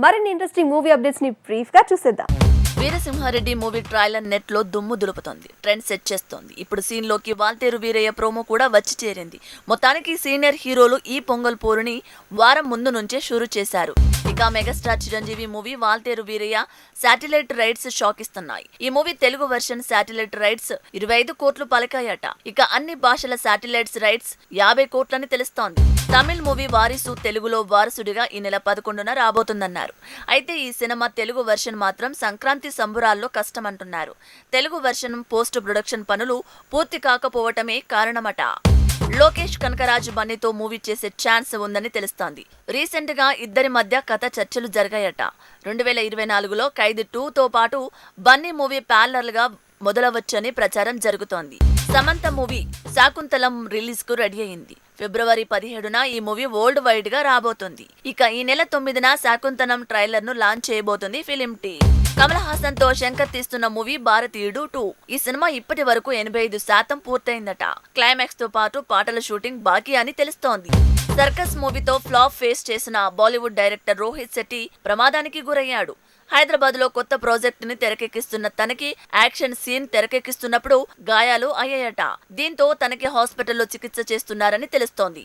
మరిన్ని interesting movie updates ని brief గా చూసేద్దాం. వీరసింహారెడ్డి మూవీ ట్రైలర్ నెట్ లో దుమ్ము దులుపుతోంది, ట్రెండ్ సెట్ చేస్తోంది. ఇప్పుడు సీన్ లోకి వాల్తేరు వీరయ్య ప్రోమో కూడా వచ్చి చేరింది. మొత్తానికి సీనియర్ హీరోలు ఈ పొంగల్ పోరుని వారం ముందు నుంచే షురూ చేశారు. ఇక megastar Chiranjeevi movie Waltair Veerayya satellite rights shock ఇస్తున్నాయి. ఈ movie Telugu version satellite rights 25 కోట్లు పలికాయట. ఇక అన్ని భాషల శాటిలైట్స్ రైట్స్ 50 కోట్లని తెలుస్తోంది. తమిళ్ మూవీ వారిసు తెలుగులో వారసుడిగా ఈ నెల 11న రాబోతుందన్నారు. అయితే ఈ సినిమా తెలుగు వెర్షన్ మాత్రం సంక్రాంతి సంబురాల్లో కష్టమంటున్నారు. తెలుగు వెర్షన్ పోస్ట్ ప్రొడక్షన్ పనులు పూర్తి కాకపోవటమే కారణమట. లోకేష్ కనకరాజు బన్నీతో మూవీ చేసే ఛాన్స్ ఉందని తెలుస్తోంది. రీసెంట్ గా ఇద్దరి మధ్య కథ చర్చలు జరిగాయట. 2024లో ఖైదీ 2తో పాటు బన్నీ మూవీ ప్యారలల్ గా మొదలవచ్చని ప్రచారం జరుగుతోంది. సమంత మూవీ శాకుంతలం రిలీజ్ కు రెడీ అయింది. ఫిబ్రవరి 17న ఈ మూవీ వరల్డ్ వైడ్ గా రాబోతుంది. ఇక ఈ నెల 9న శాకుంతలం ట్రైలర్ ను లాంచ్ చేయబోతుంది ఫిలిం టీమ్. కమల్ హాసన్ తో శంకర్ తీస్తున్న మూవీ భారతీయుడు 2. ఈ సినిమా ఇప్పటి వరకు 85% పూర్తయిందట. క్లైమాక్స్ తో పాటు పాటల షూటింగ్ బాకీ అని తెలుస్తోంది. సర్కస్ మూవీతో ఫ్లాప్ ఫేస్ చేసిన బాలీవుడ్ డైరెక్టర్ రోహిత్ శెట్టి ప్రమాదానికి గురయ్యాడు. హైదరాబాద్ లో కొత్త ప్రాజెక్ట్ ని తెరకెక్కిస్తున్న తనకి యాక్షన్ సీన్ తెరకెక్కిస్తున్నప్పుడు గాయాలు అయ్యాయట. దీంతో తనకి హాస్పిటల్లో చికిత్స చేస్తున్నారని తెలుస్తోంది.